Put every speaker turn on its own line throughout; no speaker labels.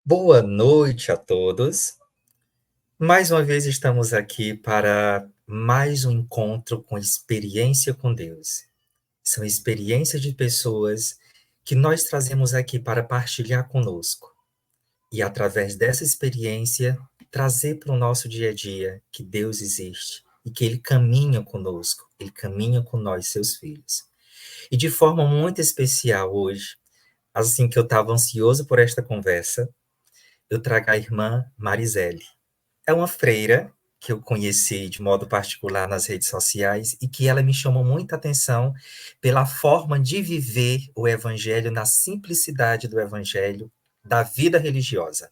Boa noite a todos. Mais uma vez estamos aqui para mais um encontro com experiência com Deus. São experiências de pessoas que nós trazemos aqui para partilhar conosco. E através dessa experiência, trazer para o nosso dia a dia que Deus existe e que Ele caminha conosco, Ele caminha com nós, seus filhos. E de forma muito especial hoje, assim que eu estava ansioso por esta conversa, eu trago a irmã Marisele. É uma freira que eu conheci de modo particular nas redes sociais e que ela me chamou muita atenção pela forma de viver o evangelho na simplicidade do evangelho da vida religiosa.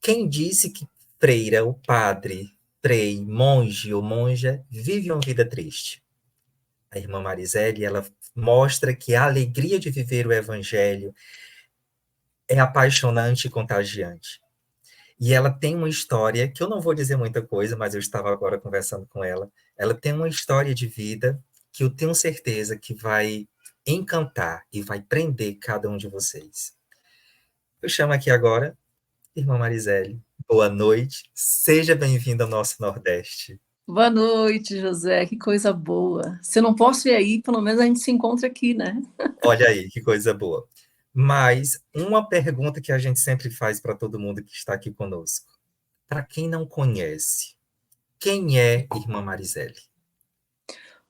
Quem disse que freira, o padre, frei, monge ou monja vive uma vida triste? A irmã Marisele, ela mostra que a alegria de viver o evangelho é apaixonante e contagiante. E ela tem uma história, que eu não vou dizer muita coisa, mas eu estava agora conversando com ela. Ela tem uma história de vida que eu tenho certeza que vai encantar e vai prender cada um de vocês. Eu chamo aqui agora, irmã Marisele. Boa noite, seja bem-vinda ao nosso Nordeste.
Boa noite, José. Que coisa boa. Se eu não posso ir aí, pelo menos a gente se encontra aqui, né?
Olha aí, que coisa boa. Mas uma pergunta que a gente sempre faz para todo mundo que está aqui conosco. Para quem não conhece, quem é irmã Marisele?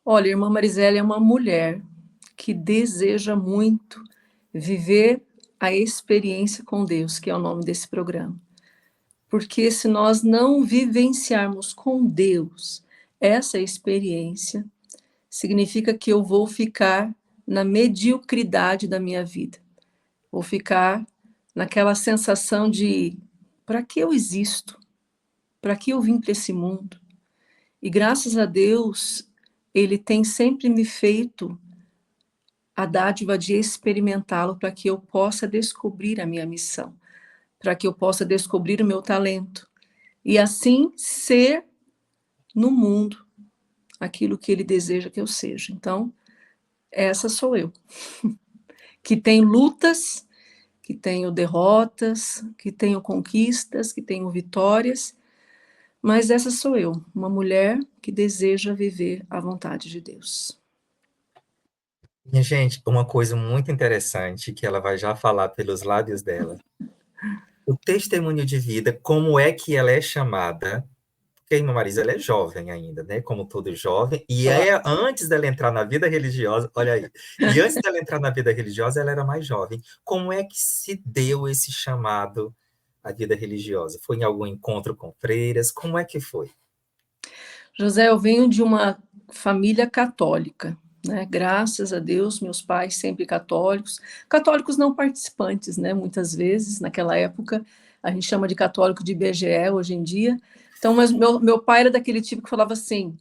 Olha, a irmã Marisela é uma mulher que deseja muito viver a experiência com Deus, que é o nome desse programa. Porque se nós não vivenciarmos com Deus essa experiência, significa que eu vou ficar na mediocridade da minha vida. Vou ficar naquela sensação de para que eu existo? Para que eu vim para esse mundo? E graças a Deus, Ele tem sempre me feito a dádiva de experimentá-lo para que eu possa descobrir a minha missão, para que eu possa descobrir o meu talento e assim ser no mundo aquilo que Ele deseja que eu seja. Então, essa sou eu, que tenho lutas, que tenho derrotas, que tenho conquistas, que tenho vitórias, mas essa sou eu, uma mulher que deseja viver a vontade de Deus.
Minha gente, uma coisa muito interessante que ela vai já falar pelos lábios dela. O testemunho de vida, como é que ela é chamada? Porque a irmã Marisa, ela é jovem ainda, né? Como todo jovem. E é antes dela entrar na vida religiosa, olha aí. E antes dela entrar na vida religiosa, ela era mais jovem. Como é que se deu esse chamado à vida religiosa? Foi em algum encontro com freiras? Como é que foi?
José, eu venho de uma família católica, né? Graças a Deus, meus pais sempre católicos, católicos não participantes, né? Muitas vezes, naquela época, a gente chama de católico de IBGE hoje em dia. Então, mas meu pai era daquele tipo que falava assim: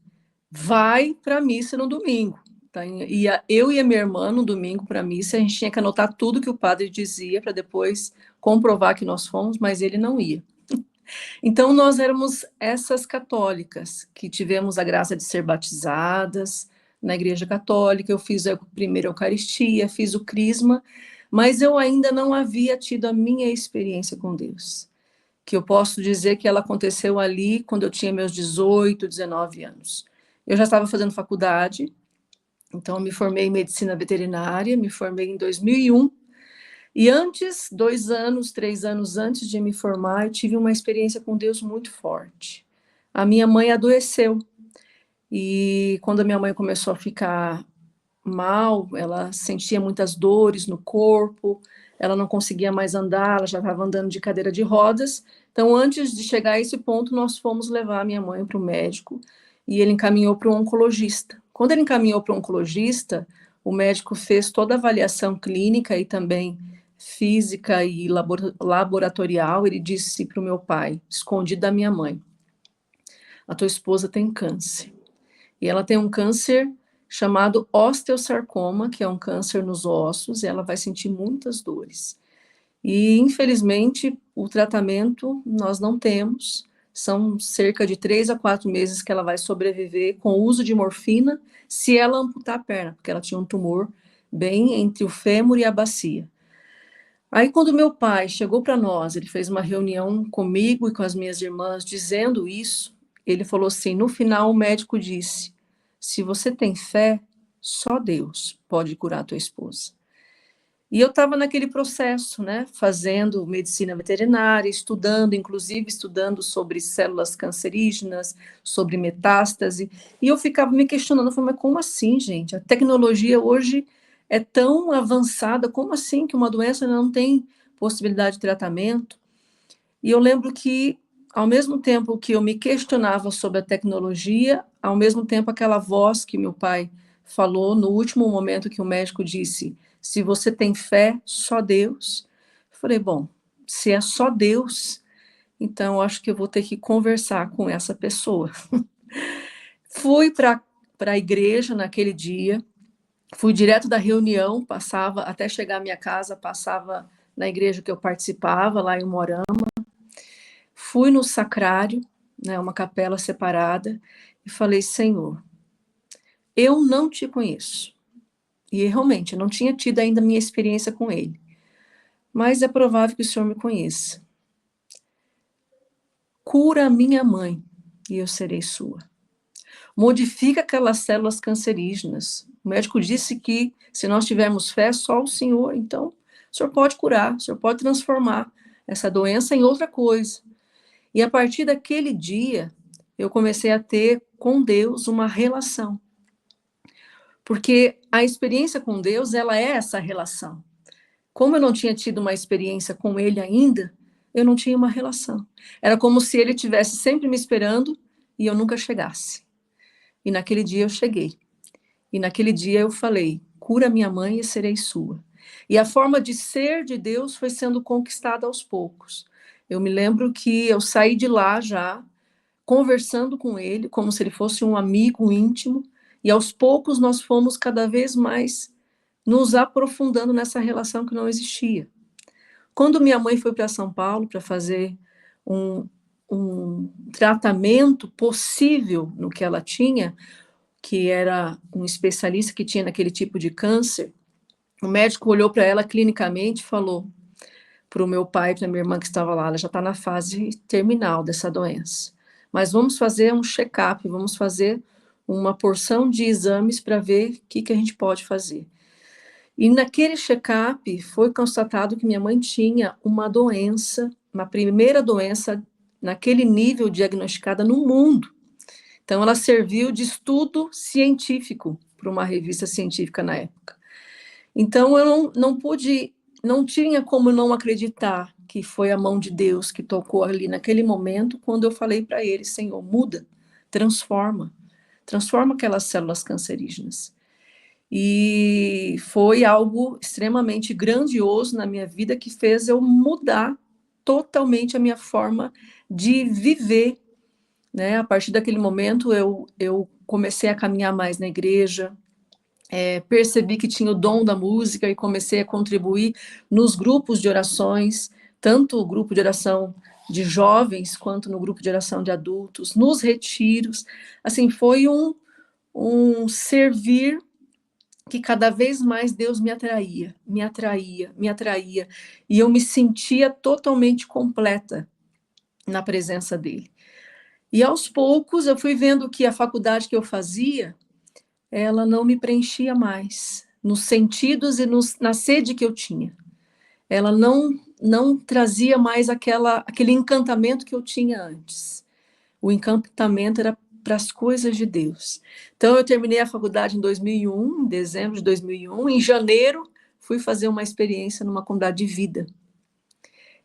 vai para a missa no domingo. Tá? Eu e a minha irmã no domingo para a missa, a gente tinha que anotar tudo que o padre dizia para depois comprovar que nós fomos, mas ele não ia. Então, nós éramos essas católicas que tivemos a graça de ser batizadas na Igreja Católica. Eu fiz a primeira Eucaristia, fiz o Crisma, mas eu ainda não havia tido a minha experiência com Deus. Que eu posso dizer que ela aconteceu ali quando eu tinha meus 18, 19 anos. Eu já estava fazendo faculdade, então eu me formei em medicina veterinária, me formei em 2001. E antes, 2 anos, 3 anos antes de me formar, eu tive uma experiência com Deus muito forte. A minha mãe adoeceu. E quando a minha mãe começou a ficar mal, ela sentia muitas dores no corpo, ela não conseguia mais andar, ela já estava andando de cadeira de rodas. Então, antes de chegar a esse ponto, nós fomos levar a minha mãe para o médico e ele encaminhou para um oncologista. Quando ele encaminhou para o oncologista, o médico fez toda a avaliação clínica e também física e laboratorial. Ele disse para o meu pai, escondido da minha mãe: a tua esposa tem câncer. E ela tem um câncer chamado osteosarcoma, que é um câncer nos ossos, e ela vai sentir muitas dores. E, infelizmente, o tratamento nós não temos, são cerca de 3 a 4 meses que ela vai sobreviver com o uso de morfina, se ela amputar a perna, porque ela tinha um tumor bem entre o fêmur e a bacia. Aí, quando meu pai chegou para nós, ele fez uma reunião comigo e com as minhas irmãs dizendo isso. Ele falou assim: no final, o médico disse: se você tem fé, só Deus pode curar a tua esposa. E eu estava naquele processo, né, fazendo medicina veterinária, estudando, inclusive estudando sobre células cancerígenas, sobre metástase, e eu ficava me questionando, eu falei, mas como assim, gente? A tecnologia hoje é tão avançada, como assim que uma doença não tem possibilidade de tratamento? E eu lembro que, ao mesmo tempo que eu me questionava sobre a tecnologia, ao mesmo tempo aquela voz que meu pai falou no último momento que o médico disse: se você tem fé, só Deus. Eu falei, bom, se é só Deus, então eu acho que eu vou ter que conversar com essa pessoa. Fui para a igreja naquele dia, fui direto da reunião, passava, até chegar à minha casa, passava na igreja que eu participava, lá em Morão. Fui no sacrário, né, uma capela separada, e falei: Senhor, eu não te conheço. E realmente, eu não tinha tido ainda minha experiência com ele. Mas é provável que o Senhor me conheça. Cura a minha mãe e eu serei sua. Modifica aquelas células cancerígenas. O médico disse que se nós tivermos fé, só o Senhor. Então, o Senhor pode curar, o Senhor pode transformar essa doença em outra coisa. E a partir daquele dia, eu comecei a ter com Deus uma relação. Porque a experiência com Deus, ela é essa relação. Como eu não tinha tido uma experiência com Ele ainda, eu não tinha uma relação. Era como se Ele estivesse sempre me esperando e eu nunca chegasse. E naquele dia eu cheguei. E naquele dia eu falei: cura minha mãe e serei sua. E a forma de ser de Deus foi sendo conquistada aos poucos. Eu me lembro que eu saí de lá já conversando com ele, como se ele fosse um amigo íntimo, e aos poucos nós fomos cada vez mais nos aprofundando nessa relação que não existia. Quando minha mãe foi para São Paulo para fazer um, um tratamento possível no que ela tinha, que era um especialista que tinha naquele tipo de câncer, o médico olhou para ela clinicamente e falou para o meu pai e para a minha irmã que estava lá: ela já está na fase terminal dessa doença. Mas vamos fazer um check-up, vamos fazer uma porção de exames para ver o que a gente pode fazer. E naquele check-up foi constatado que minha mãe tinha uma doença, uma primeira doença naquele nível diagnosticada no mundo. Então ela serviu de estudo científico para uma revista científica na época. Então eu não pude, não tinha como não acreditar que foi a mão de Deus que tocou ali naquele momento, quando eu falei para ele: Senhor, muda, transforma, transforma aquelas células cancerígenas. E foi algo extremamente grandioso na minha vida que fez eu mudar totalmente a minha forma de viver, né? A partir daquele momento eu comecei a caminhar mais na igreja, percebi que tinha o dom da música e comecei a contribuir nos grupos de orações, tanto o grupo de oração de jovens quanto no grupo de oração de adultos, nos retiros. Assim, foi um servir que cada vez mais Deus me atraía, me atraía, me atraía, e eu me sentia totalmente completa na presença dele. E aos poucos eu fui vendo que a faculdade que eu fazia, ela não me preenchia mais, nos sentidos e na sede que eu tinha. Ela não trazia mais aquele encantamento que eu tinha antes. O encantamento era para as coisas de Deus. Então, eu terminei a faculdade em 2001, em dezembro de 2001. Em janeiro, fui fazer uma experiência numa comunidade de vida.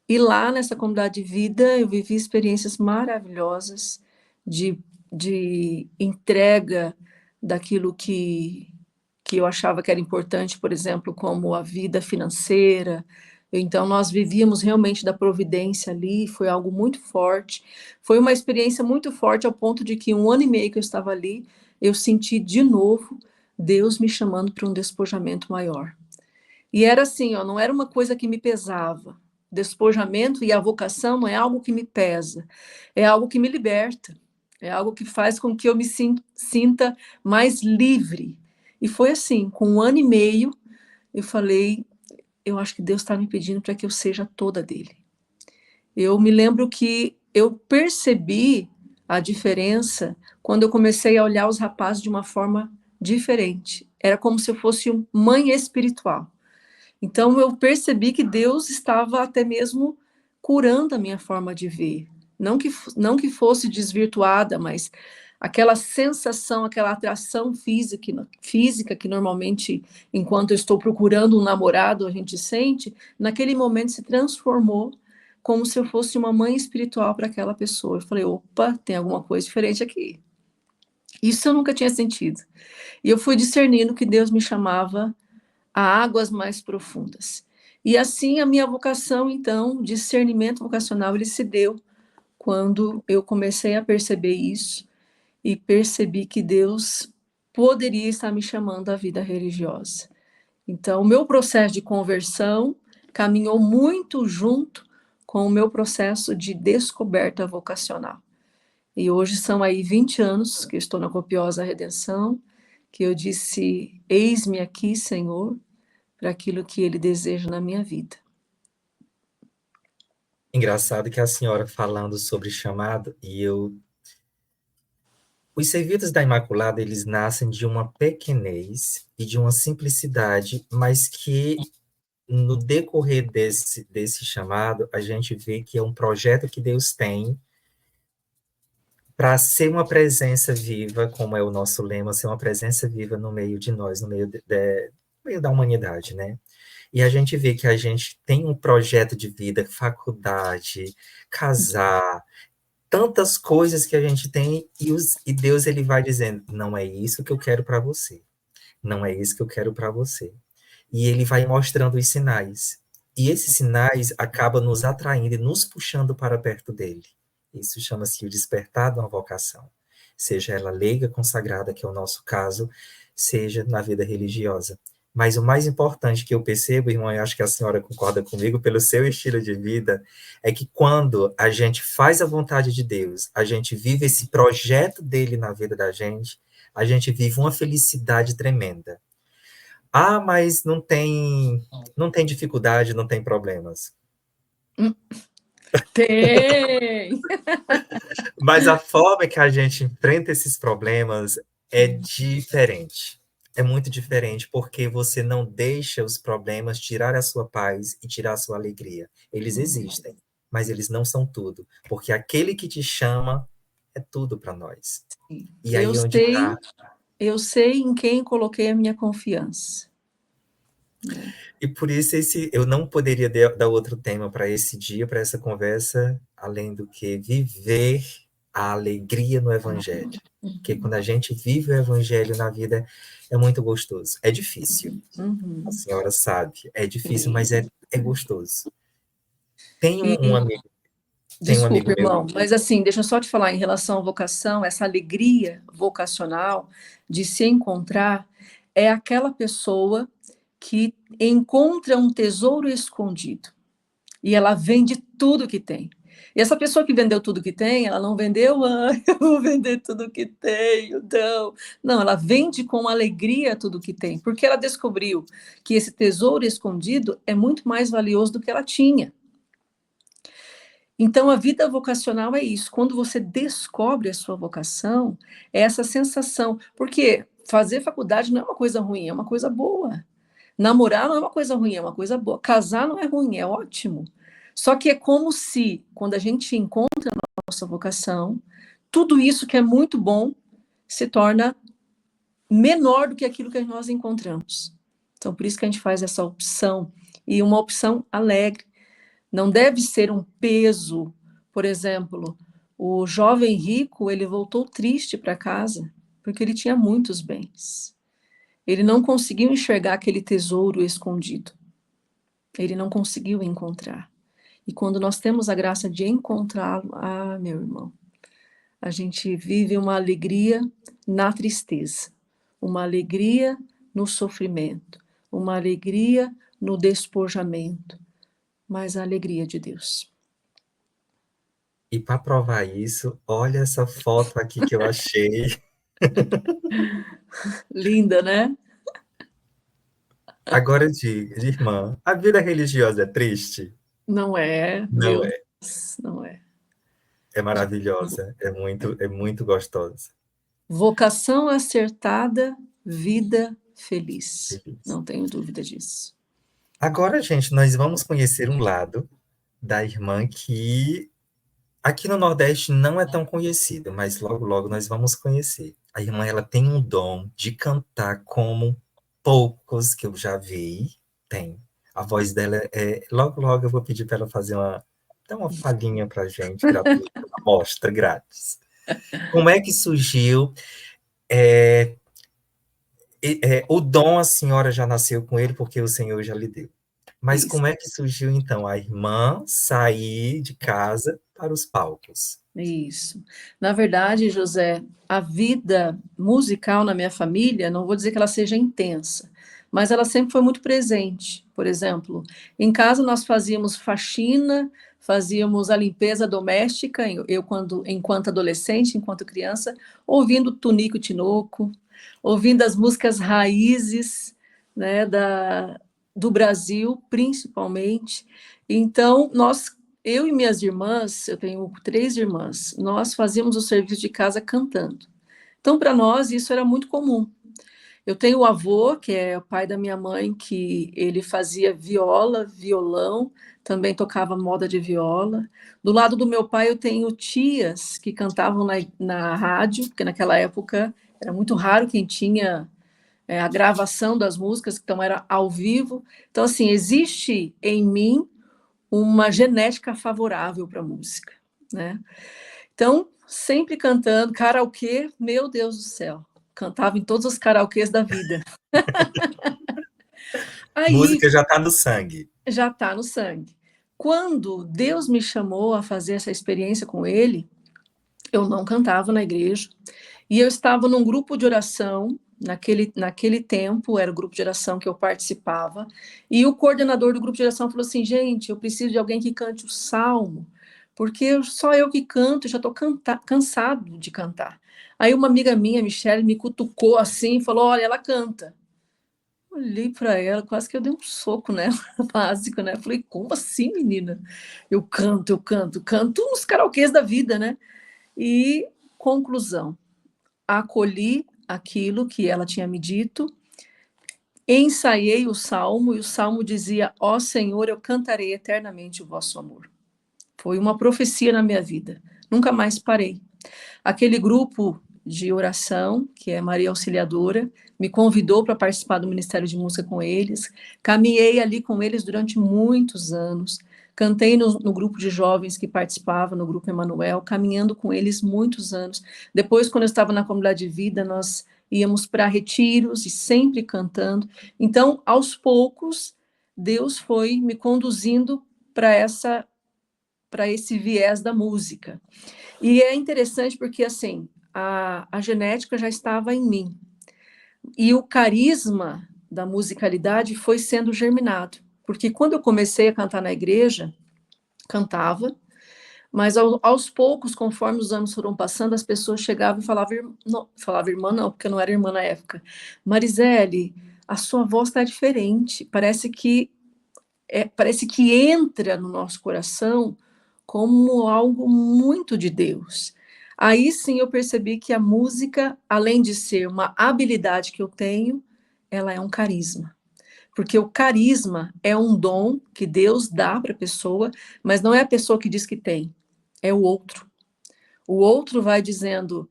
E lá, nessa comunidade de vida, eu vivi experiências maravilhosas de entrega daquilo que eu achava que era importante, por exemplo, como a vida financeira. Então, nós vivíamos realmente da providência ali, foi algo muito forte. Foi uma experiência muito forte, ao ponto de que 1 ano e meio que eu estava ali, eu senti de novo Deus me chamando para um despojamento maior. E era assim, ó, não era uma coisa que me pesava. Despojamento e a vocação não é algo que me pesa, é algo que me liberta, é algo que faz com que eu me sinta mais livre. E foi assim, com 1 ano e meio, eu falei, eu acho que Deus está me pedindo para que eu seja toda dele. Eu me lembro que eu percebi a diferença quando eu comecei a olhar os rapazes de uma forma diferente. Era como se eu fosse uma mãe espiritual. Então eu percebi que Deus estava até mesmo curando a minha forma de ver. Não que fosse desvirtuada, mas aquela sensação, aquela atração física que normalmente, enquanto eu estou procurando um namorado, a gente sente, naquele momento se transformou como se eu fosse uma mãe espiritual para aquela pessoa. Eu falei, opa, tem alguma coisa diferente aqui. Isso eu nunca tinha sentido. E eu fui discernindo que Deus me chamava a águas mais profundas. E assim a minha vocação, então, discernimento vocacional, ele se deu quando eu comecei a perceber isso e percebi que Deus poderia estar me chamando à vida religiosa. Então, o meu processo de conversão caminhou muito junto com o meu processo de descoberta vocacional. E hoje são aí 20 anos que eu estou na Copiosa Redenção, que eu disse: eis-me aqui, Senhor, para aquilo que Ele deseja na minha vida.
Engraçado que a senhora falando sobre chamado, e eu. Os serviços da Imaculada, eles nascem de uma pequenez e de uma simplicidade, mas que no decorrer desse chamado, a gente vê que é um projeto que Deus tem para ser uma presença viva, como é o nosso lema, ser uma presença viva no meio de nós, no meio da humanidade, né? E a gente vê que a gente tem um projeto de vida, faculdade, casar, tantas coisas que a gente tem, e Deus ele vai dizendo, não é isso que eu quero para você, não é isso que eu quero para você. E ele vai mostrando os sinais. E esses sinais acabam nos atraindo e nos puxando para perto dele. Isso chama-se o despertar de uma vocação. Seja ela leiga, consagrada, que é o nosso caso, seja na vida religiosa. Mas o mais importante que eu percebo, irmão, e acho que a senhora concorda comigo, pelo seu estilo de vida, é que quando a gente faz a vontade de Deus, a gente vive esse projeto dele na vida da gente, a gente vive uma felicidade tremenda. Ah, mas não tem dificuldade, não tem problemas.
Tem!
Mas a forma que a gente enfrenta esses problemas é diferente. É muito diferente, porque você não deixa os problemas tirar a sua paz e tirar a sua alegria. Eles existem, mas eles não são tudo, porque aquele que te chama é tudo para nós. E
Eu
aí é onde
sei,
está.
eu sei em quem coloquei a minha confiança. Né?
E por isso eu não poderia dar outro tema para esse dia, para essa conversa, além do que viver a alegria no Evangelho. Porque quando a gente vive o Evangelho na vida, é muito gostoso. É difícil, a
Uhum.
senhora sabe, é difícil, mas é gostoso. Tem
E,
tem um
desculpa,
amigo meu.
irmão, mas assim, deixa eu só te falar em relação à vocação, essa alegria vocacional de se encontrar é aquela pessoa que encontra um tesouro escondido e ela vende tudo que tem. E essa pessoa que vendeu tudo que tem, ela não vendeu, eu vou vender tudo que tenho, não. Não, ela vende com alegria tudo que tem, porque ela descobriu que esse tesouro escondido é muito mais valioso do que ela tinha. Então, a vida vocacional é isso. Quando você descobre a sua vocação, é essa sensação. Porque fazer faculdade não é uma coisa ruim, é uma coisa boa. Namorar não é uma coisa ruim, é uma coisa boa. Casar não é ruim, é ótimo. Só que é como se, quando a gente encontra a nossa vocação, tudo isso que é muito bom se torna menor do que aquilo que nós encontramos. Então, por isso que a gente faz essa opção, e uma opção alegre. Não deve ser um peso. Por exemplo, o jovem rico, ele voltou triste para casa, porque ele tinha muitos bens. Ele não conseguiu enxergar aquele tesouro escondido. Ele não conseguiu encontrar. E quando nós temos a graça de encontrá-lo, meu irmão, a gente vive uma alegria na tristeza, uma alegria no sofrimento, uma alegria no despojamento, mas a alegria de Deus.
E para provar isso, olha essa foto aqui que eu achei.
Linda, né?
Agora diga, irmã, a vida religiosa é triste?
Não é,
Não
meu
é.
Deus, não é.
É maravilhosa, é muito gostosa.
Vocação acertada, vida feliz.
Feliz.
Não tenho dúvida disso.
Agora, gente, nós vamos conhecer um lado da irmã que aqui no Nordeste não é tão conhecido, mas logo, logo nós vamos conhecer. A irmã, ela tem um dom de cantar como poucos que eu já vi tem. A voz dela logo, logo eu vou pedir para ela fazer dar uma palhinha para gente, gratuita, uma amostra grátis. Como é que surgiu? É, o dom a senhora já nasceu com ele porque o Senhor já lhe deu. Mas
Isso,
como é que surgiu, então, a irmã sair de casa para os palcos?
isso. Na verdade, José, a vida musical na minha família, não vou dizer que ela seja intensa, mas ela sempre foi muito presente. Por exemplo, em casa nós fazíamos faxina, fazíamos a limpeza doméstica, eu quando, enquanto adolescente, enquanto criança, ouvindo Tunico e Tinoco, ouvindo as músicas raízes, né, do Brasil, principalmente. Então, eu e minhas irmãs, eu tenho 3 irmãs, nós fazíamos o serviço de casa cantando. Então, para nós, isso era muito comum. Eu tenho o avô, que é o pai da minha mãe, que ele fazia viola, violão, também tocava moda de viola. Do lado do meu pai, eu tenho tias que cantavam na rádio, porque naquela época era muito raro quem tinha a gravação das músicas, então era ao vivo. Então, assim, existe em mim uma genética favorável para a música, né? Então, sempre cantando, karaokê, meu Deus do céu, cantava em todos os karaokês da vida. Aí
Música já está no sangue.
já está no sangue. Quando Deus me chamou a fazer essa experiência com Ele, eu não cantava na igreja e eu estava num grupo de oração. Naquele tempo, era o grupo de oração que eu participava, e o coordenador do grupo de oração falou assim: gente, eu preciso de alguém que cante o salmo, porque só eu que canto, já estou cansado de cantar. Aí uma amiga minha, Michelle, me cutucou assim e falou: olha, ela canta. Olhei para ela, quase que eu dei um soco nela, básico, né? Falei: como assim, menina? Eu canto nos karaokês da vida, né? E conclusão, acolhi aquilo que ela tinha me dito, ensaiei o salmo, e o salmo dizia: ó Senhor, eu cantarei eternamente o vosso amor. Foi uma profecia na minha vida, nunca mais parei. Aquele grupo de oração, que é Maria Auxiliadora, me convidou para participar do Ministério de Música com eles, caminhei ali com eles durante muitos anos, cantei no grupo de jovens que participava, no grupo Emanuel, caminhando com eles muitos anos. Depois, quando eu estava na comunidade de vida, nós íamos para retiros e sempre cantando. Então, aos poucos, Deus foi me conduzindo para esse viés da música. E é interessante porque, assim, a genética já estava em mim. E o carisma da musicalidade foi sendo germinado. Porque quando eu comecei a cantar na igreja, cantava, mas aos poucos, conforme os anos foram passando, as pessoas chegavam e falavam, não, falava irmã não, porque eu não era irmã na época. Marisele, a sua voz está diferente, parece que entra no nosso coração como algo muito de Deus. Aí sim eu percebi que a música, além de ser uma habilidade que eu tenho, ela é um carisma. Porque o carisma é um dom que Deus dá para a pessoa, mas não é a pessoa que diz que tem, é o outro. O outro vai dizendo: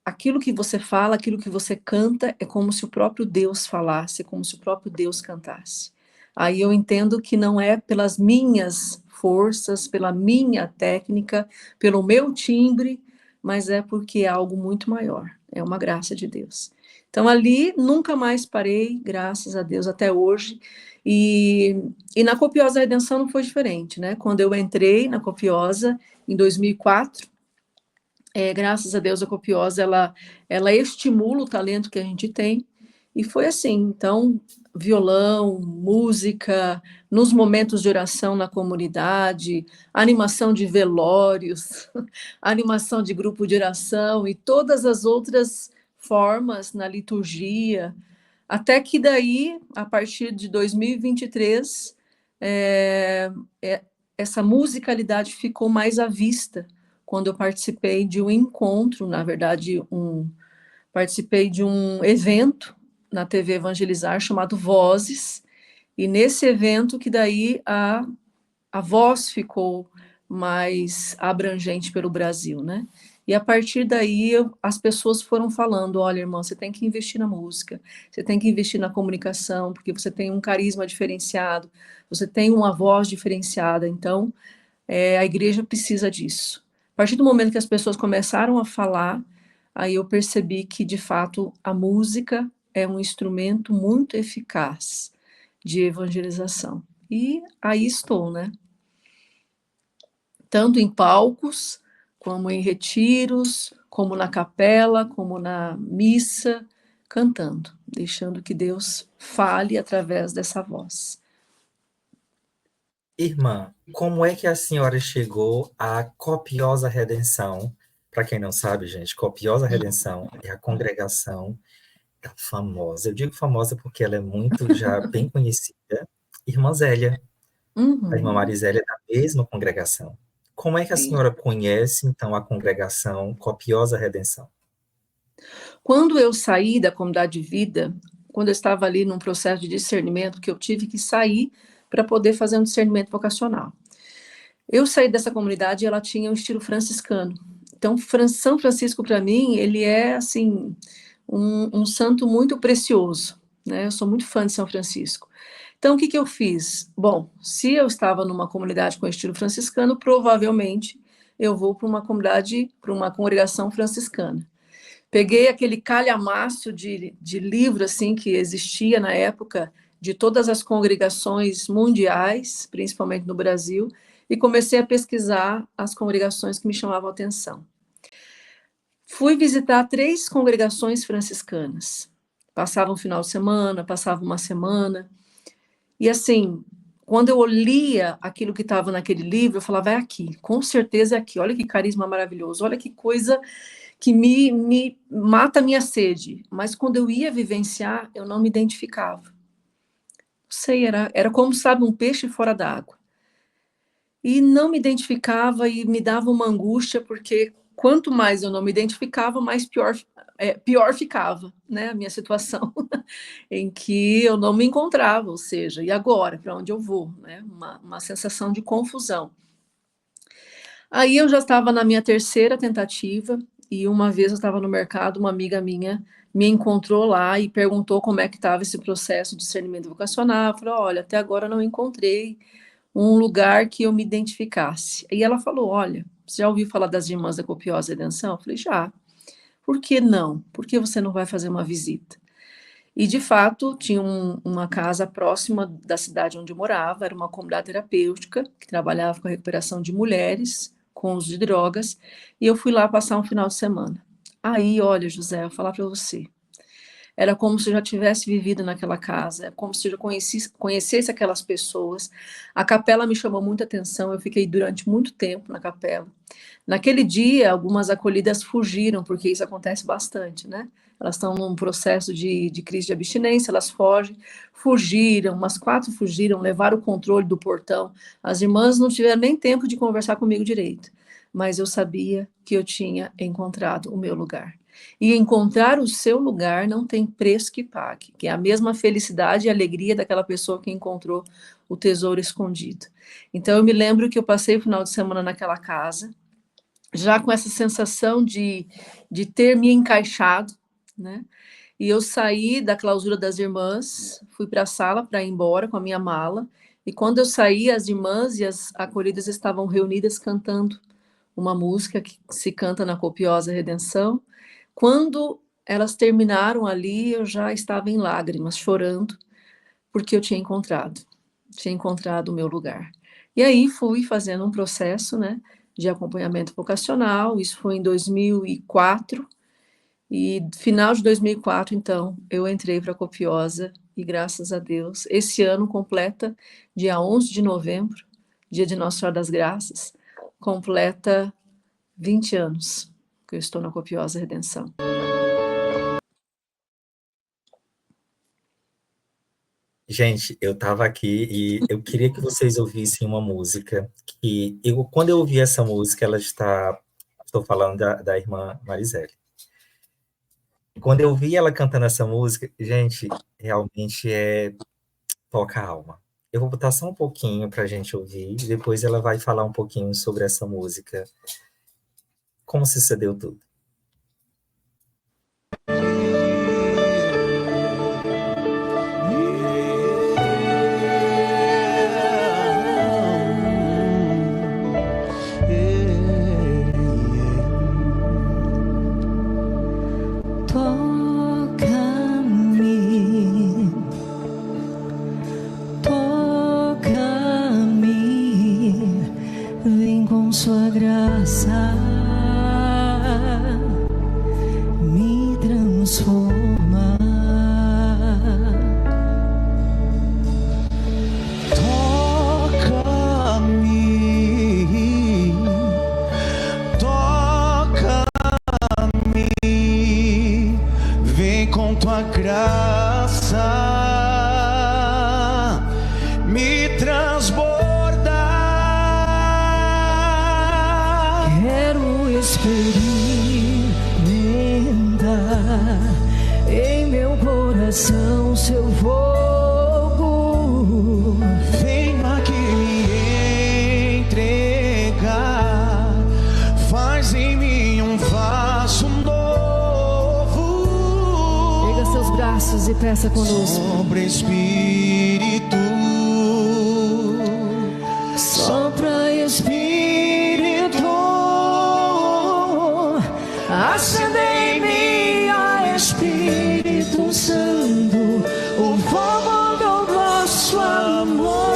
aquilo que você fala, aquilo que você canta, é como se o próprio Deus falasse, como se o próprio Deus cantasse. Aí eu entendo que não é pelas minhas forças, pela minha técnica, pelo meu timbre, mas é porque é algo muito maior, é uma graça de Deus. Então ali nunca mais parei, graças a Deus, até hoje. E na Copiosa Redenção não foi diferente, né? Quando eu entrei na Copiosa, em 2004, graças a Deus, a Copiosa, ela estimula o talento que a gente tem, e foi assim. Então, violão, música, nos momentos de oração na comunidade, animação de velórios, animação de grupo de oração e todas as outras formas na liturgia, Até que daí, a partir de 2023, é, é, essa musicalidade ficou mais à vista quando eu participei de um encontro, na verdade, participei de um evento na TV Evangelizar chamado Vozes, e nesse evento que daí a voz ficou mais abrangente pelo Brasil, né? E a partir daí as pessoas foram falando, olha, irmão, você tem que investir na música, você tem que investir na comunicação, porque você tem um carisma diferenciado, você tem uma voz diferenciada, então a igreja precisa disso. A partir do momento que as pessoas começaram a falar, aí eu percebi que, de fato, a música é um instrumento muito eficaz de evangelização. E aí estou, né? Tanto em palcos, como em retiros, como na capela, como na missa, cantando, deixando que Deus fale através dessa voz.
Irmã, como é que a senhora chegou à Copiosa Redenção? Para quem não sabe, gente, Copiosa Redenção é a congregação famosa. Eu digo famosa porque ela é muito já bem conhecida. Irmã Zélia, a irmã
Uhum,
Marisélia é da mesma congregação. Como é que a
sim.
senhora conhece, então, a congregação Copiosa Redenção?
Quando eu saí da comunidade de vida, quando eu estava ali num processo de discernimento, que eu tive que sair para poder fazer um discernimento vocacional. Eu saí dessa comunidade e ela tinha um estilo franciscano. Então, São Francisco, para mim, ele é, assim, um santo muito precioso, né? Eu sou muito fã de São Francisco. Então, o que que eu fiz? Bom, se eu estava numa comunidade com estilo franciscano, provavelmente eu vou para uma comunidade, para uma congregação franciscana. Peguei aquele calhamaço de livro assim que existia na época de todas as congregações mundiais, principalmente no Brasil, e comecei a pesquisar as congregações que me chamavam a atenção. Fui visitar 3 congregações franciscanas. Passava um final de semana, passava uma semana, e assim, quando eu lia aquilo que estava naquele livro, eu falava, é aqui, com certeza é aqui, olha que carisma maravilhoso, olha que coisa que me mata a minha sede, mas quando eu ia vivenciar, eu não me identificava. Não sei, era como, sabe, um peixe fora d'água. E não me identificava e me dava uma angústia, porque quanto mais eu não me identificava, mais pior ficava, né, a minha situação, em que eu não me encontrava, ou seja, e agora, para onde eu vou? Né? Uma sensação de confusão. Aí eu já estava na minha terceira tentativa e uma vez eu estava no mercado, uma amiga minha me encontrou lá e perguntou como é que estava esse processo de discernimento vocacional. Eu falei, olha, até agora não encontrei um lugar que eu me identificasse. E ela falou, olha, você já ouviu falar das Irmãs da Copiosa Redenção? Eu falei, já. Por que não? Por que você não vai fazer uma visita? E, de fato, tinha uma casa próxima da cidade onde eu morava, era uma comunidade terapêutica que trabalhava com a recuperação de mulheres com uso de drogas, e eu fui lá passar um final de semana. Aí, olha, José, eu vou falar para você, era como se eu já tivesse vivido naquela casa, é como se eu já conhecesse aquelas pessoas. A capela me chamou muita atenção, eu fiquei durante muito tempo na capela. Naquele dia, algumas acolhidas fugiram, porque isso acontece bastante, né? Elas estão num processo de crise de abstinência, elas fogem, fugiram, umas 4 fugiram, levaram o controle do portão. As irmãs não tiveram nem tempo de conversar comigo direito, mas eu sabia que eu tinha encontrado o meu lugar. E encontrar o seu lugar não tem preço que pague, que é a mesma felicidade e alegria daquela pessoa que encontrou o tesouro escondido. Então, eu me lembro que eu passei o final de semana naquela casa, já com essa sensação de ter me encaixado, né? E eu saí da clausura das irmãs, fui para a sala para ir embora com a minha mala, e quando eu saí, as irmãs e as acolhidas estavam reunidas cantando uma música que se canta na Copiosa Redenção. Quando elas terminaram ali, eu já estava em lágrimas, chorando, porque eu tinha encontrado o meu lugar. E aí fui fazendo um processo, né, de acompanhamento vocacional, isso foi em 2004, e final de 2004, então, eu entrei para a Copiosa, e graças a Deus, esse ano completa, dia 11 de novembro, dia de Nossa Senhora das Graças, completa 20 anos que eu estou na Copiosa Redenção.
Gente, eu estava aqui e eu queria que vocês ouvissem uma música que quando eu ouvi essa música, estou falando da irmã Mariselle. Quando eu vi ela cantando essa música, gente, realmente toca a alma. Eu vou botar só um pouquinho para a gente ouvir, e depois ela vai falar um pouquinho sobre essa música, como sucedeu tudo.
Sua graça me transforma. Toca-me, toca-me, vem com tua graça me transborda. Experimenta em meu coração seu fogo. Vem aqui me entregar, faz em mim um vaso novo. Pega seus braços e peça conosco. Sopra Espírito, sopra Espírito. Acende em mim, ó Espírito Santo, o fogo do vosso amor.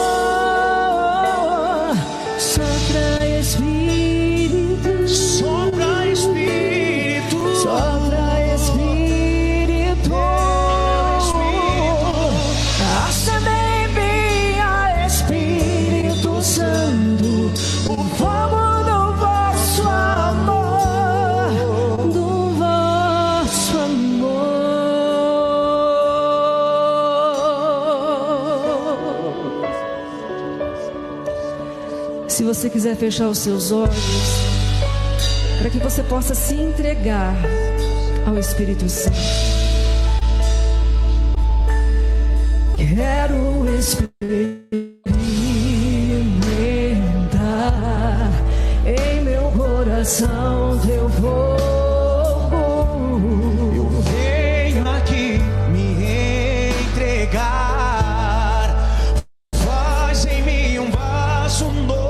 Sopra Espírito, sopra Espírito, sopra Espírito. Acende em mim, ó Espírito Santo, o fogo do vosso amor. Se você quiser fechar os seus olhos, para que você possa se entregar ao Espírito Santo. Quero experimentar em meu coração teu fogo. Eu venho aqui me entregar, faz em mim um vaso novo.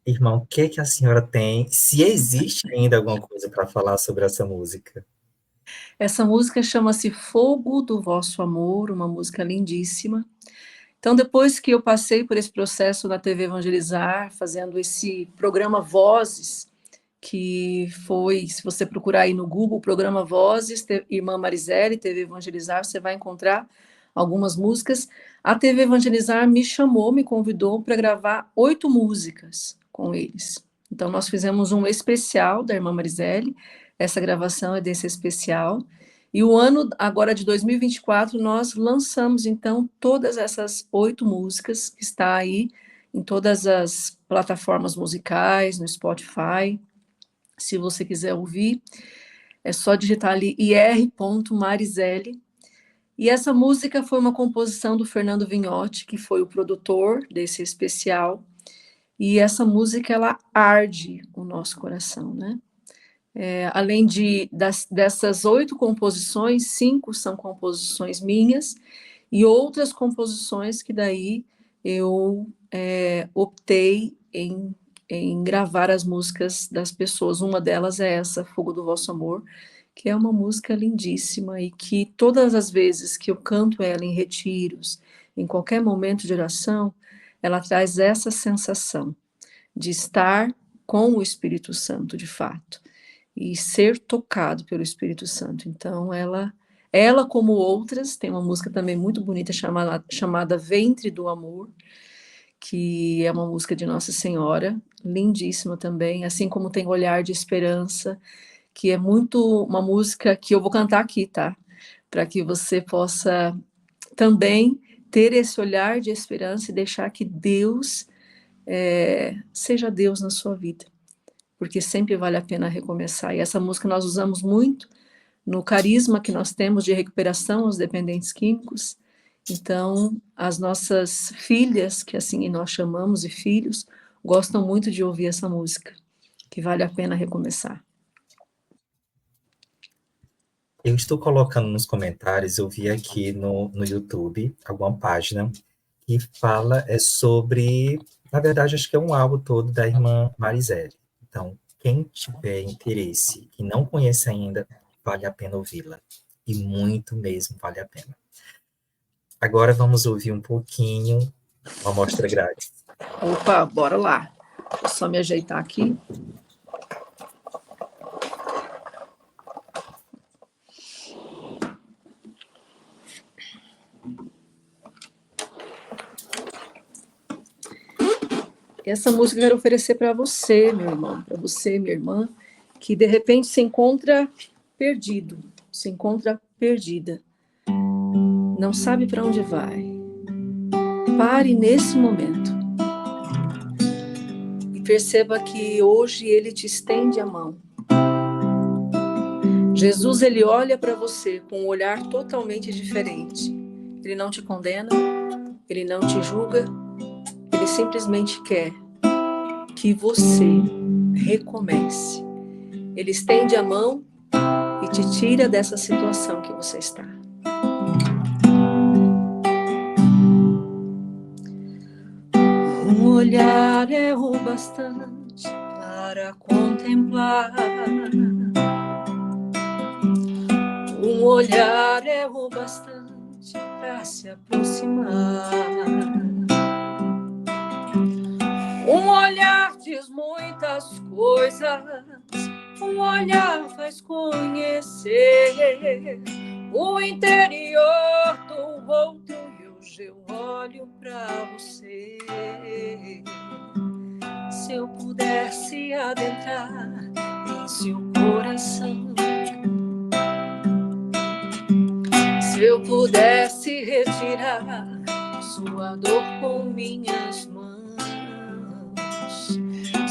Irmão, o que a senhora tem, se existe ainda alguma coisa para falar sobre essa música?
Essa música chama-se Fogo do Vosso Amor, uma música lindíssima. Então, depois que eu passei por esse processo na TV Evangelizar, fazendo esse programa Vozes, que foi, se você procurar aí no Google, programa Vozes, Irmã Mariselle, TV Evangelizar, você vai encontrar algumas músicas. A TV Evangelizar me chamou, me convidou para gravar 8 músicas com eles. Então, nós fizemos um especial da Irmã Mariselle, essa gravação é desse especial. E o ano, agora de 2024, nós lançamos, então, todas essas 8 músicas, que está aí em todas as plataformas musicais, no Spotify. Se você quiser ouvir, é só digitar ali ir.mariselle, E essa música foi uma composição do Fernando Vignotti, que foi o produtor desse especial. E essa música, ela arde o nosso coração, né? Além dessas 8 composições, 5 são composições minhas, e outras composições que daí eu optei em gravar as músicas das pessoas. Uma delas é essa, Fogo do Vosso Amor, que é uma música lindíssima e que todas as vezes que eu canto ela em retiros, em qualquer momento de oração, ela traz essa sensação de estar com o Espírito Santo, de fato, e ser tocado pelo Espírito Santo. Então, ela como outras, tem uma música também muito bonita chamada Ventre do Amor, que é uma música de Nossa Senhora, lindíssima também, assim como tem Olhar de Esperança, que é muito uma música que eu vou cantar aqui, tá? Para que você possa também ter esse olhar de esperança e deixar que Deus seja Deus na sua vida, porque sempre vale a pena recomeçar. E essa música nós usamos muito no carisma que nós temos de recuperação aos dependentes químicos. Então, as nossas filhas, que assim nós chamamos, e filhos, gostam muito de ouvir essa música, que vale a pena recomeçar.
Eu estou colocando nos comentários, eu vi aqui no YouTube alguma página que fala sobre, na verdade, acho que é um álbum todo da irmã Mariselle. Então, quem tiver interesse e não conhece ainda, vale a pena ouvi-la. E muito mesmo vale a pena. Agora vamos ouvir um pouquinho, uma amostra grátis.
Opa, bora lá. Vou só me ajeitar aqui. Essa música eu quero oferecer para você, meu irmão, para você, minha irmã, que de repente se encontra perdido, se encontra perdida, não sabe para onde vai. Pare nesse momento e perceba que hoje Ele te estende a mão. Jesus, Ele olha para você com um olhar totalmente diferente. Ele não te condena, Ele não te julga, Ele simplesmente quer que você recomece. Ele estende a mão e te tira dessa situação que você está. Um olhar é o bastante para contemplar. Um olhar é o bastante para se aproximar. Um olhar diz muitas coisas, um olhar faz conhecer o interior do outro e hoje eu olho pra você. Se eu pudesse adentrar em seu coração, se eu pudesse retirar sua dor com minhas mãos,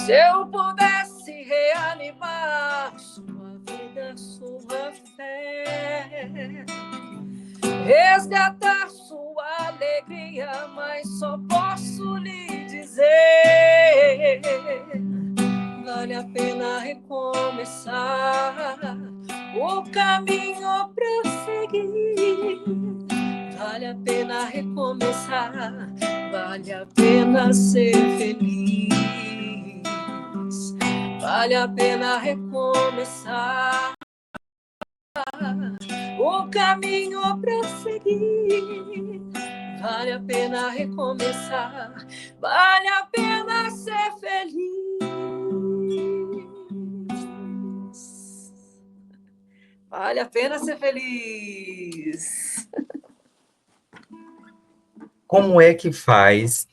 se eu pudesse reanimar sua vida, sua fé, resgatar sua alegria, mas só posso lhe dizer, vale a pena recomeçar o caminho pra seguir. Vale a pena recomeçar, vale a pena ser feliz. Vale a pena recomeçar o caminho pra seguir. Vale a pena recomeçar, vale a pena ser feliz. Vale a pena ser feliz.
Como é que faz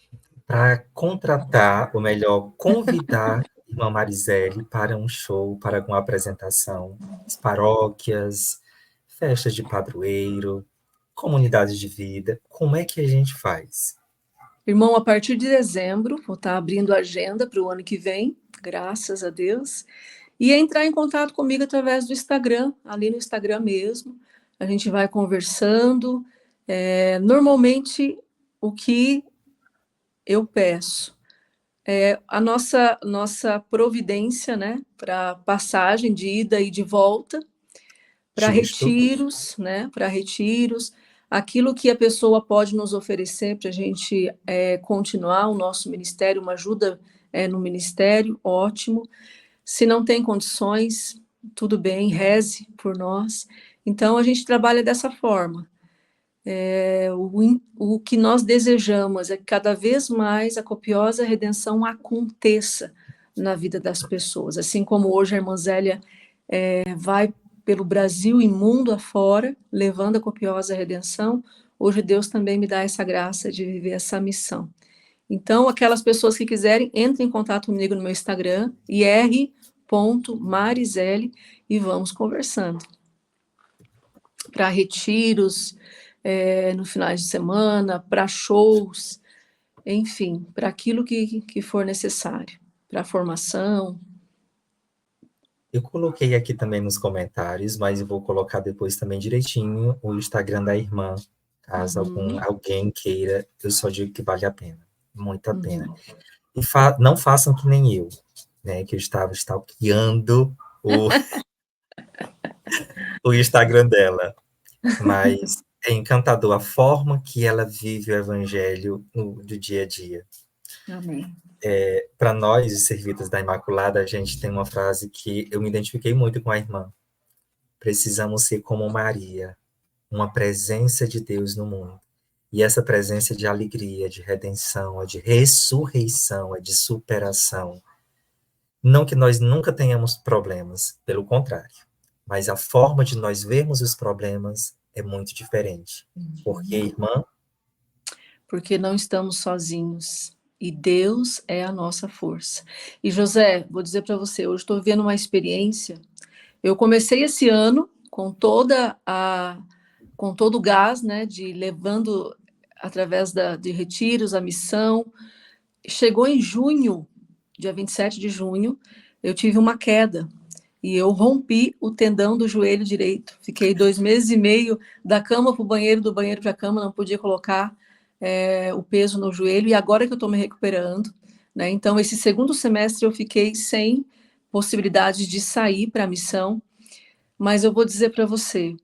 para contratar, ou melhor, convidar a irmã Mariselle para um show, para alguma apresentação? As paróquias, festas de padroeiro, comunidades de vida, como é que a gente faz?
Irmão, a partir de dezembro, vou estar abrindo a agenda para o ano que vem, graças a Deus, e entrar em contato comigo através do Instagram, ali no Instagram mesmo, a gente vai conversando. Normalmente, o que eu peço é a nossa providência, né, para passagem de ida e de volta, para
Justo.
retiros, né, para retiros, aquilo que a pessoa pode nos oferecer para a gente continuar o nosso ministério, uma ajuda no ministério, ótimo. Se não tem condições, tudo bem, reze por nós. Então, a gente trabalha dessa forma. O que nós desejamos é que cada vez mais a copiosa redenção aconteça na vida das pessoas. Assim como hoje a irmã Zélia vai pelo Brasil e mundo afora, levando a copiosa redenção, hoje Deus também me dá essa graça de viver essa missão. Então, aquelas pessoas que quiserem, entrem em contato comigo no meu Instagram, ir.marizeli, e vamos conversando. Para retiros, no finais de semana, para shows, enfim, para aquilo que for necessário, para formação.
Eu coloquei aqui também nos comentários, mas eu vou colocar depois também direitinho o Instagram da irmã, caso alguém queira, eu só digo que vale a pena, muito a pena. E não façam que nem eu, né, que eu estava stalkeando o Instagram dela, mas é encantador a forma que ela vive o evangelho do dia a dia.
Amém.
Para nós, os servitas da Imaculada, a gente tem uma frase que eu me identifiquei muito com a irmã. Precisamos ser como Maria, uma presença de Deus no mundo. E essa presença de alegria, de redenção, de ressurreição, de superação. Não que nós nunca tenhamos problemas, pelo contrário. Mas a forma de nós vermos os problemas é muito diferente. Porque, irmã?
Porque não estamos sozinhos. E Deus é a nossa força. E, José, vou dizer para você, hoje estou vivendo uma experiência. Eu comecei esse ano com todo o gás, né, de levando através de retiros, a missão. Chegou em junho, dia 27 de junho, eu tive uma queda e eu rompi o tendão do joelho direito. Fiquei 2 meses e meio da cama para o banheiro, do banheiro para a cama, não podia colocar o peso no joelho, e agora que eu estou me recuperando, né? Então, esse segundo semestre eu fiquei sem possibilidade de sair para a missão, mas eu vou dizer para você,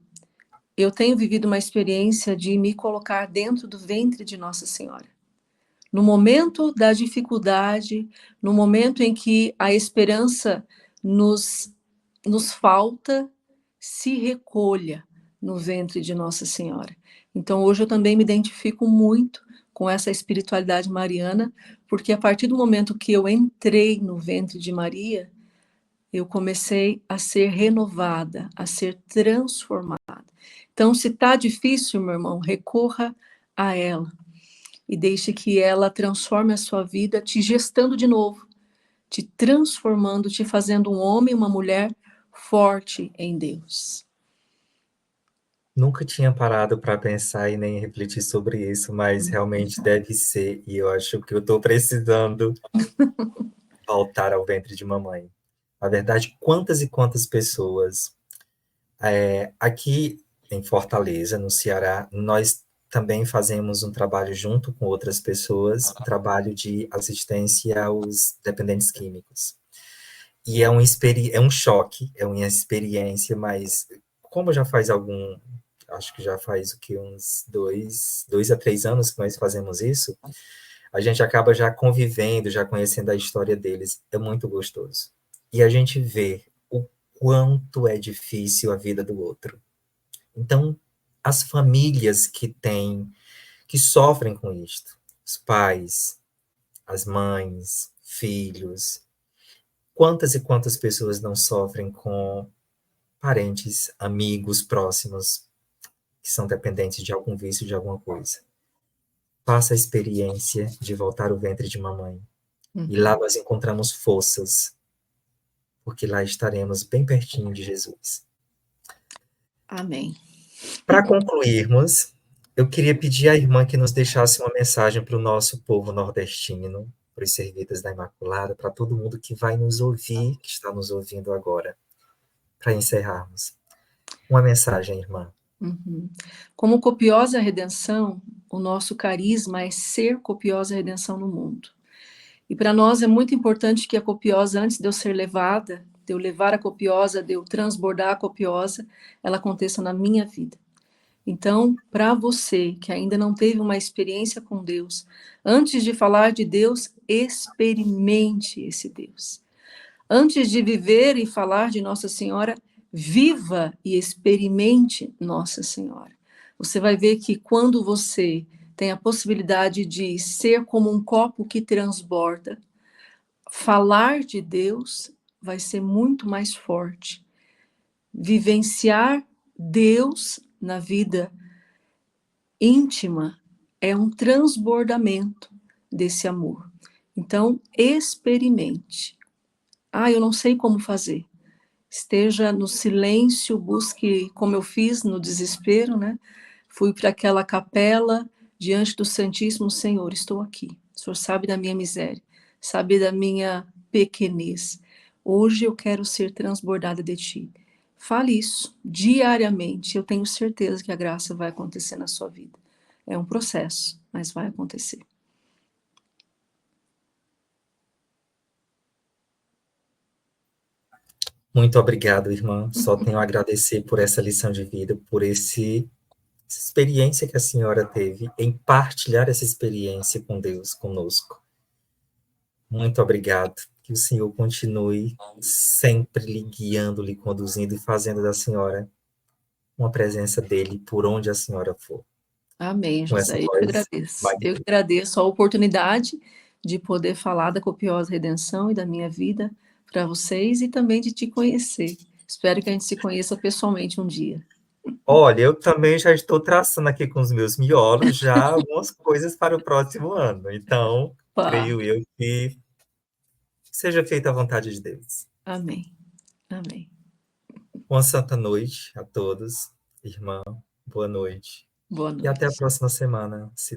eu tenho vivido uma experiência de me colocar dentro do ventre de Nossa Senhora. No momento da dificuldade, no momento em que a esperança nos falta, se recolha no ventre de Nossa Senhora. Então, hoje eu também me identifico muito com essa espiritualidade mariana, porque a partir do momento que eu entrei no ventre de Maria, eu comecei a ser renovada, a ser transformada. Então, se está difícil, meu irmão, recorra a ela e deixe que ela transforme a sua vida, te gestando de novo, te transformando, te fazendo um homem, uma mulher forte em Deus.
Nunca tinha parado para pensar e nem refletir sobre isso, mas realmente deve ser, e eu acho que eu estou precisando voltar ao ventre de mamãe. Na verdade, quantas e quantas pessoas aqui em Fortaleza, no Ceará, nós também fazemos um trabalho junto com outras pessoas, um trabalho de assistência aos dependentes químicos. E é um choque, é uma experiência, mas como já faz acho que já faz uns 2 a 3 anos que nós fazemos isso, a gente acaba já convivendo, já conhecendo a história deles, é muito gostoso. E a gente vê o quanto é difícil a vida do outro. Então, as famílias que sofrem com isto, os pais, as mães, filhos, quantas e quantas pessoas não sofrem com parentes, amigos próximos que são dependentes de algum vício, de alguma coisa. Faça a experiência de voltar ao ventre de mamãe. E lá nós encontramos forças, porque lá estaremos bem pertinho de Jesus.
Amém.
Para concluirmos, eu queria pedir à irmã que nos deixasse uma mensagem para o nosso povo nordestino, para os servitas da Imaculada, para todo mundo que vai nos ouvir, que está nos ouvindo agora, para encerrarmos. Uma mensagem, irmã.
Uhum. Como copiosa redenção, o nosso carisma é ser copiosa redenção no mundo. E para nós é muito importante que a copiosa, antes de eu ser levada, de eu levar a copiosa, de eu transbordar a copiosa, ela aconteça na minha vida. Então, para você que ainda não teve uma experiência com Deus, antes de falar de Deus, experimente esse Deus. Antes de viver e falar de Nossa Senhora, viva e experimente Nossa Senhora. Você vai ver que quando você tem a possibilidade de ser como um copo que transborda, falar de Deus vai ser muito mais forte. Vivenciar Deus na vida íntima é um transbordamento desse amor. Então, experimente. Eu não sei como fazer. Esteja no silêncio, busque, como eu fiz no desespero, né? Fui para aquela capela, diante do Santíssimo. Senhor, estou aqui. O Senhor sabe da minha miséria, sabe da minha pequenez. Hoje eu quero ser transbordada de Ti. Fale isso diariamente. Eu tenho certeza que a graça vai acontecer na sua vida. É um processo, mas vai acontecer.
Muito obrigado, irmã. Só tenho a agradecer por essa lição de vida, por essa experiência que a senhora teve em partilhar essa experiência com Deus conosco. Muito obrigado. Que o Senhor continue sempre lhe guiando, lhe conduzindo e fazendo da senhora uma presença dele por onde a senhora for.
Amém,
Com essa
José. Eu que
voz
agradeço. Eu que
magnífica.
agradeço a oportunidade de poder falar da copiosa redenção e da minha vida para vocês e também de te conhecer. Espero que a gente se conheça pessoalmente um dia.
Olha, eu também já estou traçando aqui com os meus miolos já algumas coisas para o próximo ano. Então,
Pá.
creio eu que seja feita a vontade de Deus.
Amém. Amém.
Uma santa noite a todos, irmã. Boa noite.
Boa
E até a
noite.
próxima semana, se